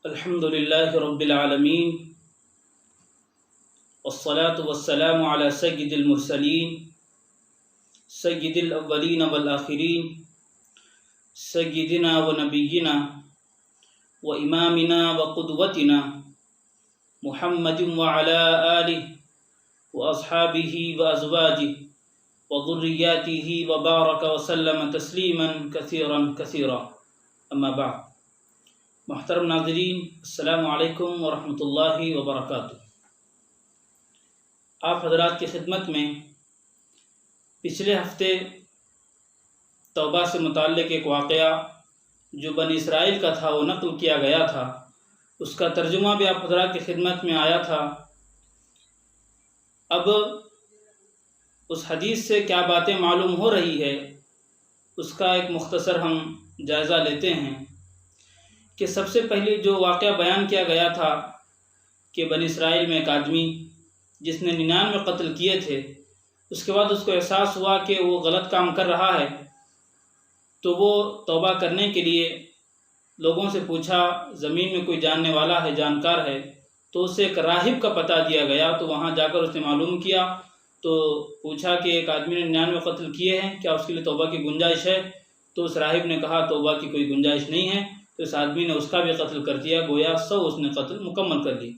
الحمد لله رب العالمين والصلاة والسلام على سيد المرسلين سيد الأولين والآخرين سيدنا ونبينا وإمامنا وقدوتنا محمد وعلى آله وأصحابه وأزواجه وذرياته وبارك وسلم تسليما كثيرا كثيرا أما بعد. محترم ناظرین، السلام علیکم ورحمۃ اللہ وبرکاتہ. آپ حضرات کی خدمت میں پچھلے ہفتے توبہ سے متعلق ایک واقعہ جو بنی اسرائیل کا تھا وہ نقل کیا گیا تھا. اس کا ترجمہ بھی آپ حضرات کی خدمت میں آیا تھا. اب اس حدیث سے کیا باتیں معلوم ہو رہی ہے اس کا ایک مختصر ہم جائزہ لیتے ہیں کہ سب سے پہلے جو واقعہ بیان کیا گیا تھا کہ بنی اسرائیل میں ایک آدمی جس نے 99 قتل کیے تھے، اس کے بعد اس کو احساس ہوا کہ وہ غلط کام کر رہا ہے، تو وہ توبہ کرنے کے لیے لوگوں سے پوچھا، زمین میں کوئی جاننے والا ہے، جانکار ہے، تو اسے ایک راہب کا پتہ دیا گیا. تو وہاں جا کر اس نے معلوم کیا، تو پوچھا کہ ایک آدمی نے 99 قتل کیے ہیں، کیا اس کے لیے توبہ کی گنجائش ہے؟ تو اس راہب نے کہا توبہ کی کوئی گنجائش نہیں ہے. تو اس آدمی نے اس کا بھی قتل کر دیا، گویا 100 اس نے قتل مکمل کر لی.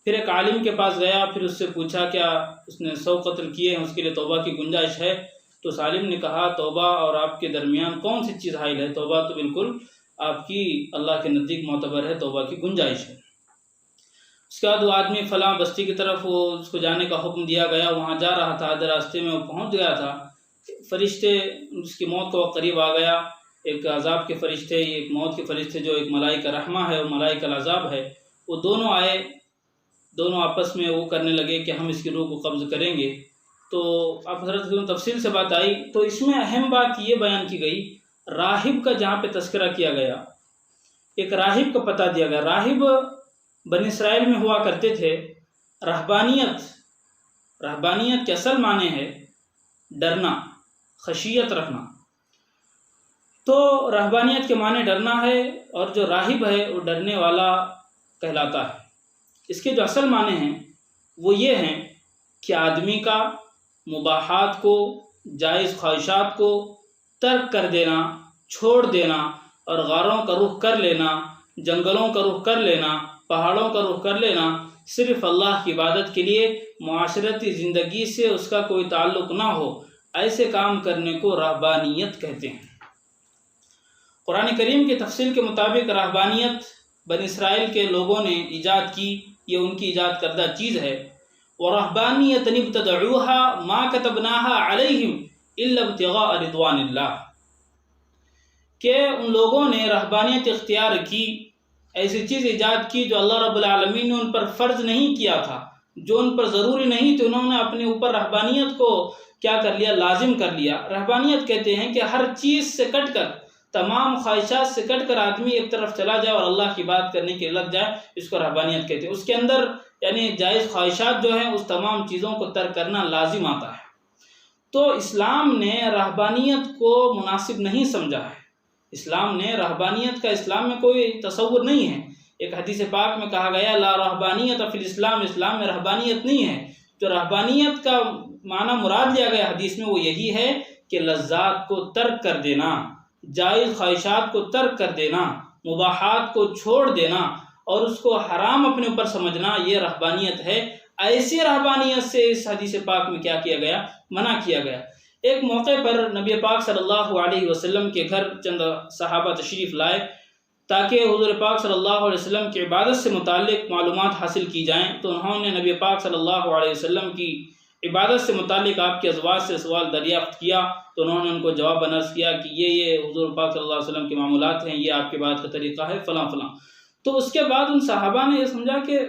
پھر ایک عالم کے پاس گیا، پھر اس سے پوچھا کیا اس نے 100 قتل کیے ہیں، اس کے لیے توبہ کی گنجائش ہے؟ تو اس عالم نے کہا توبہ اور آپ کے درمیان کون سی چیز حائل ہے؟ توبہ تو بالکل آپ کی اللہ کے نزدیک معتبر ہے، توبہ کی گنجائش ہے. اس کے بعد وہ آدمی فلاں بستی کی طرف اس کو جانے کا حکم دیا گیا. وہاں جا رہا تھا، آدھے راستے میں وہ پہنچ گیا تھا، فرشتے اس کی موت کا وقت قریب آ گیا. ایک عذاب کے فرشتے، ایک موت کے فرشتے جو ایک ملائکہ رحمہ ہے اور ملائکہ العذاب ہے، وہ دونوں آئے. دونوں آپس میں وہ کرنے لگے کہ ہم اس کی روح کو قبض کریں گے. تو آپ حضرت کی تفصیل سے بات آئی. تو اس میں اہم بات یہ بیان کی گئی، راہب کا جہاں پہ تذکرہ کیا گیا، ایک راہب کا پتہ دیا گیا. راہب بنی اسرائیل میں ہوا کرتے تھے. رہبانیت کے اصل معنی ہے ڈرنا، خشیت رکھنا. تو رہبانیت کے معنی ڈرنا ہے، اور جو راہب ہے وہ ڈرنے والا کہلاتا ہے. اس کے جو اصل معنی ہیں وہ یہ ہیں کہ آدمی کا مباحات کو، جائز خواہشات کو ترک کر دینا، چھوڑ دینا، اور غاروں کا رخ کر لینا، جنگلوں کا رخ کر لینا، پہاڑوں کا رخ کر لینا، صرف اللہ کی عبادت کے لیے. معاشرتی زندگی سے اس کا کوئی تعلق نہ ہو، ایسے کام کرنے کو رہبانیت کہتے ہیں. قرآن کریم کی تفصیل کے مطابق رہبانیت بنی اسرائیل کے لوگوں نے ایجاد کی، یہ ان کی ایجاد کردہ چیز ہے. وَرَهْبَانِيَّةً ابْتَدَعُوهَا مَا كَتَبْنَاهَا عَلَيْهِمْ إِلَّا ابْتِغَاءَ رِضْوَانِ اللَّهِ، کہ ان لوگوں نے رہبانیت اختیار کی، ایسی چیز ایجاد کی جو اللہ رب العالمین نے ان پر فرض نہیں کیا تھا، جو ان پر ضروری نہیں تھی. انہوں نے اپنے اوپر رہبانیت کو کیا کر لیا؟ لازم کر لیا. رہبانیت کہتے ہیں کہ ہر چیز سے کٹ کر، تمام خواہشات سے کٹ کر آدمی ایک طرف چلا جائے اور اللہ کی بات کرنے کے لگ جائے، اس کو رہبانیت کہتے ہیں. اس کے اندر یعنی جائز خواہشات جو ہیں اس تمام چیزوں کو ترک کرنا لازم آتا ہے. تو اسلام نے رہبانیت کو مناسب نہیں سمجھا ہے. اسلام نے رہبانیت کا، اسلام میں کوئی تصور نہیں ہے. ایک حدیث پاک میں کہا گیا لا رہبانیت فی الاسلام، اسلام میں رہبانیت نہیں ہے. جو رہبانیت کا معنی مراد لیا گیا حدیث میں وہ یہی ہے کہ لذات کو ترک کر دینا، جائز خواہشات کو ترک کر دینا، مباحات کو چھوڑ دینا اور اس کو حرام اپنے اوپر سمجھنا، یہ رہبانیت ہے. ایسی رہبانیت سے اس حدیث پاک میں کیا کیا گیا؟ منع کیا گیا. ایک موقع پر نبی پاک صلی اللہ علیہ وسلم کے گھر چند صحابہ تشریف لائے تاکہ حضور پاک صلی اللہ علیہ وسلم کی عبادت سے متعلق معلومات حاصل کی جائیں. تو انہوں نے نبی پاک صلی اللہ علیہ وسلم کی عبادت سے متعلق آپ کے ازواج سے سوال دریافت کیا. تو انہوں نے ان کو جواب عرض کیا کہ یہ حضور پاک صلی اللہ علیہ وسلم کے معمولات ہیں، یہ آپ کے عبادت کا طریقہ ہے، فلاں فلاں. تو اس کے بعد ان صحابہ نے یہ سمجھا کہ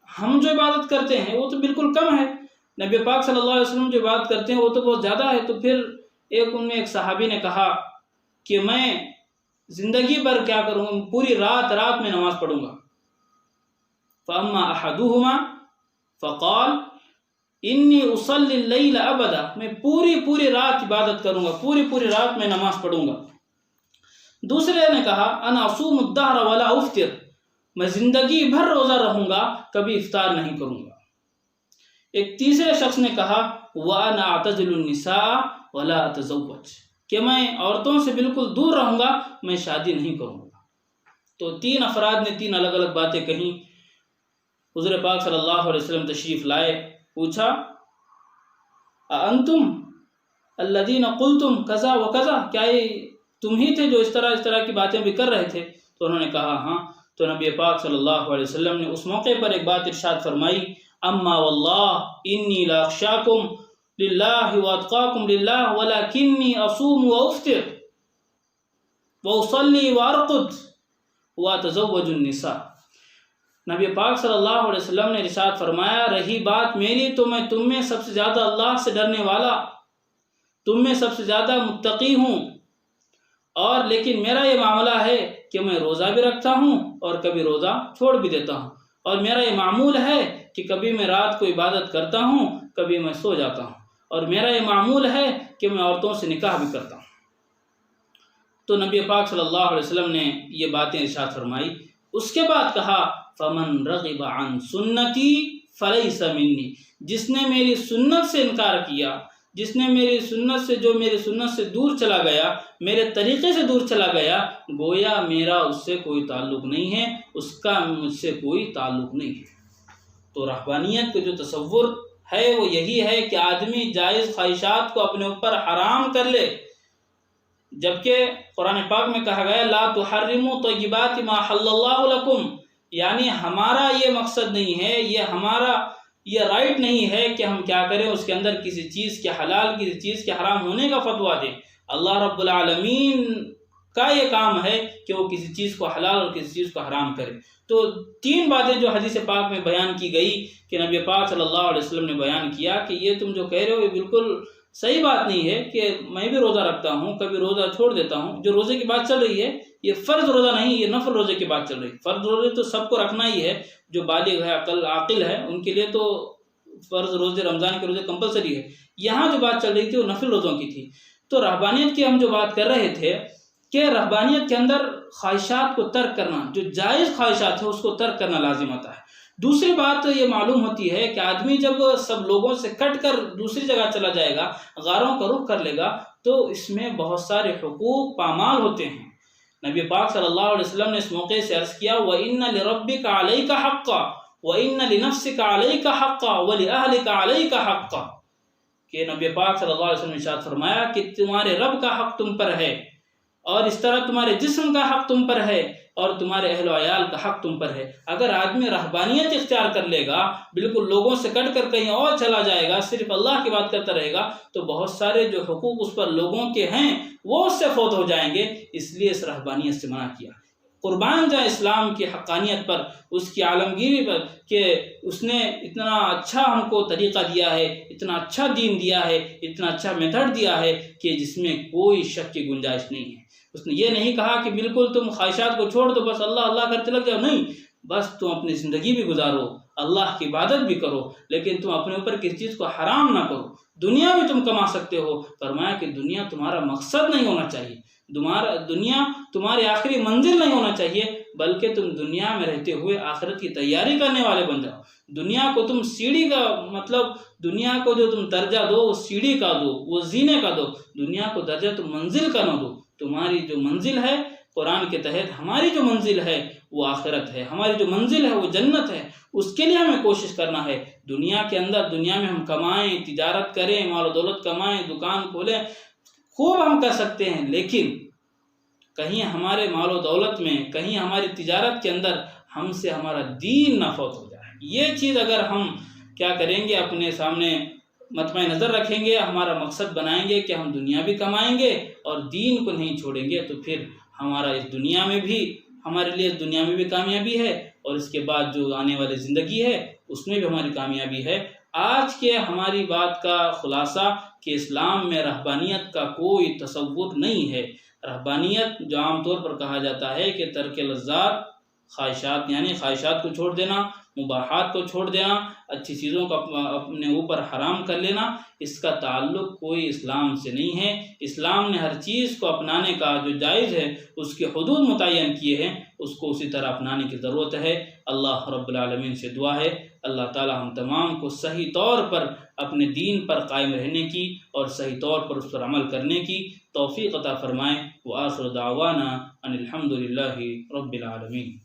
ہم جو عبادت کرتے ہیں وہ تو بالکل کم ہے، نبی پاک صلی اللہ علیہ وسلم جو عبادت کرتے ہیں وہ تو بہت زیادہ ہے. تو پھر ان میں ایک صحابی نے کہا کہ میں زندگی بھر کیا کروں گا، پوری رات میں نماز پڑھوں گا. فَأَمَّا أَحَدُهُمَا فَقَالَ انی اصلی اللیل ابدا، میں پوری رات عبادت کروں گا، پوری رات میں نماز پڑھوں گا. دوسرے نے کہا انا اصوم الدہر ولا افطر، میں زندگی بھر روزہ رہوں گا، کبھی افطار نہیں کروں گا۔ ایک تیسرے شخص نے کہا وَأَنَا أَعْتَزِلُ النِّسَاءَ وَلَا أَتَزَوَّجُ، کہ میں عورتوں سے بالکل دور رہوں گا، میں شادی نہیں کروں گا۔ تو 3 افراد نے 3 الگ الگ باتیں کہیں۔ حضور پاک صلی اللہ علیہ وسلم تشریف لائے، پوچھا أَأَنْتُمْ الَّذِينَ قُلْتُمْ كَذَا وَكَذَا، کیا یہ تم ہی تھے جو اس طرح کی باتیں بھی کر رہے تھے؟ تو انہوں نے کہا ہاں۔ تو نبی پاک صلی اللہ علیہ وسلم نے اس موقع پر ایک بات ارشاد فرمائی، اما واللہ انی لاخشاکم للہ واتقاکم للہ ولکنی اصوم وافطر واصلی وارقد واتزوج النساء۔ نبی پاک صلی اللہ علیہ وسلم نے ارشاد فرمایا، رہی بات میری تو میں تم میں سب سے زیادہ اللہ سے ڈرنے والا، تم میں سب سے زیادہ متقی ہوں، اور لیکن میرا یہ معاملہ ہے کہ میں روزہ بھی رکھتا ہوں اور کبھی روزہ چھوڑ بھی دیتا ہوں، اور میرا یہ معمول ہے کہ کبھی میں رات کو عبادت کرتا ہوں، کبھی میں سو جاتا ہوں، اور میرا یہ معمول ہے کہ میں عورتوں سے نکاح بھی کرتا ہوں۔ تو نبی پاک صلی اللہ علیہ وسلم نے یہ باتیں ارشاد فرمائی۔ اس کے بعد کہا فمن رغب عن سنتی فلیس منی، جس نے میری سنت سے انکار کیا، جس نے میری سنت سے دور چلا گیا، میرے طریقے سے دور چلا گیا، گویا میرا اس سے کوئی تعلق نہیں ہے، اس کا مجھ سے کوئی تعلق نہیں ہے۔ تو رہبانیت کا جو تصور ہے وہ یہی ہے کہ آدمی جائز خواہشات کو اپنے اوپر حرام کر لے، جبکہ قرآن پاک میں کہا گیا لا تحرموا طیبات ما حل اللہ لکم، یعنی ہمارا یہ مقصد نہیں ہے، یہ رائٹ نہیں ہے کہ ہم کیا کریں، اس کے اندر کسی چیز کے حلال کسی چیز کے حرام ہونے کا فتویٰ دیں۔ اللہ رب العالمین کا یہ کام ہے کہ وہ کسی چیز کو حلال اور کسی چیز کو حرام کرے۔ تو 3 باتیں جو حدیث پاک میں بیان کی گئی کہ نبی پاک صلی اللہ علیہ وسلم نے بیان کیا کہ یہ تم جو کہہ رہے ہو یہ بالکل صحیح بات نہیں ہے کہ میں بھی روزہ رکھتا ہوں، کبھی روزہ چھوڑ دیتا ہوں۔ جو روزے کی بات چل رہی ہے یہ فرض روزہ نہیں، یہ نفل روزے کی بات چل رہی ہے۔ فرض روزے تو سب کو رکھنا ہی ہے، جو بالغ ہے عاقل ہے ان کے لیے تو فرض روزے رمضان کے روزے کمپلسری ہے۔ یہاں جو بات چل رہی تھی وہ نفل روزوں کی تھی۔ تو رہبانیت کی ہم جو بات کر رہے تھے کہ رہبانیت کے اندر خواہشات کو ترک کرنا، جو جائز خواہشات ہیں اس کو ترک کرنا لازم آتا ہے۔ دوسری بات یہ معلوم ہوتی ہے کہ آدمی جب سب لوگوں سے کٹ کر دوسری جگہ چلا جائے گا، غاروں کا رخ کر لے گا، تو اس میں بہت سارے حقوق پامال ہوتے ہیں۔ نبی پاک صلی اللہ علیہ وسلم نے اس موقع سے عرض کیا وَإِنَّ لِرَبِّكَ عَلَيْكَ حَقًّا وَإِنَّ لِنَفْسِكَ عَلَيْكَ حَقًّا وَلِأَهْلِكَ عَلَيْكَ حَقًّا، کہ نبی پاک صلی اللہ علیہ وسلم نے ارشاد فرمایا کہ تمہارے رب کا حق تم پر ہے، اور اس طرح تمہارے جسم کا حق تم پر ہے، اور تمہارے اہل و عیال کا حق تم پر ہے۔ اگر آدمی رہبانیت اختیار کر لے گا، بالکل لوگوں سے کٹ کر کہیں اور چلا جائے گا، صرف اللہ کی بات کرتا رہے گا، تو بہت سارے جو حقوق اس پر لوگوں کے ہیں وہ اس سے فوت ہو جائیں گے۔ اس لیے اس رہبانیت سے منع کیا۔ قربان جائے اسلام کی حقانیت پر، اس کی عالمگیری پر، کہ اس نے اتنا اچھا ہم کو طریقہ دیا ہے، اتنا اچھا دین دیا ہے، اتنا اچھا میتھڈ دیا ہے کہ جس میں کوئی شک کی گنجائش نہیں ہے۔ اس نے یہ نہیں کہا کہ بالکل تم خواہشات کو چھوڑ دو، بس اللہ اللہ کرتے لگ جاؤ، نہیں، بس تم اپنی زندگی بھی گزارو، اللہ کی عبادت بھی کرو، لیکن تم اپنے اوپر کسی چیز کو حرام نہ کرو۔ دنیا میں تم کما سکتے ہو، فرمایا کہ دنیا تمہارا مقصد نہیں ہونا چاہیے، دنیا تمہاری آخری منزل نہیں ہونا چاہیے، بلکہ تم دنیا میں رہتے ہوئے آخرت کی تیاری کرنے والے بن جاؤ۔ دنیا کو تم سیڑھی کا دنیا کو جو تم درجہ دو وہ سیڑھی کا دو، وہ زینے کا دو، دنیا کو درجہ تم منزل کا نہ دو۔ تمہاری جو منزل ہے قرآن کے تحت، ہماری جو منزل ہے وہ آخرت ہے، ہماری جو منزل ہے وہ جنت ہے، اس کے لیے ہمیں کوشش کرنا ہے۔ دنیا کے اندر، دنیا میں ہم کمائیں، تجارت کریں، مال و دولت کمائیں، دکان کھولیں، خوب ہم کر سکتے ہیں، لیکن کہیں ہمارے مال و دولت میں، کہیں ہماری تجارت کے اندر ہم سے ہمارا دین نہ فوت ہو جائے۔ یہ چیز اگر ہم کیا کریں گے، اپنے سامنے مطمع نظر رکھیں گے، ہمارا مقصد بنائیں گے کہ ہم دنیا بھی کمائیں گے اور دین کو نہیں چھوڑیں گے، تو پھر ہمارا اس دنیا میں بھی، ہمارے لیے اس دنیا میں بھی کامیابی ہے، اور اس کے بعد جو آنے والی زندگی ہے اس میں بھی ہماری کامیابی ہے۔ آج کے ہماری بات کا خلاصہ کہ اسلام میں رہبانیت کا کوئی تصور نہیں ہے۔ رہبانیت جو عام طور پر کہا جاتا ہے کہ ترک لذات، خواہشات یعنی خواہشات کو چھوڑ دینا، مباحات کو چھوڑ دینا، اچھی چیزوں کو اپنے اوپر حرام کر لینا، اس کا تعلق کوئی اسلام سے نہیں ہے۔ اسلام نے ہر چیز کو اپنانے کا جو جائز ہے اس کے حدود متعین کیے ہیں، اس کو اسی طرح اپنانے کی ضرورت ہے۔ اللہ رب العالمین سے دعا ہے اللہ تعالی ہم تمام کو صحیح طور پر اپنے دین پر قائم رہنے کی اور صحیح طور پر اس پر عمل کرنے کی توفیق عطا فرمائیں۔ وآخر دعوانا ان الحمد للہ رب العالمین۔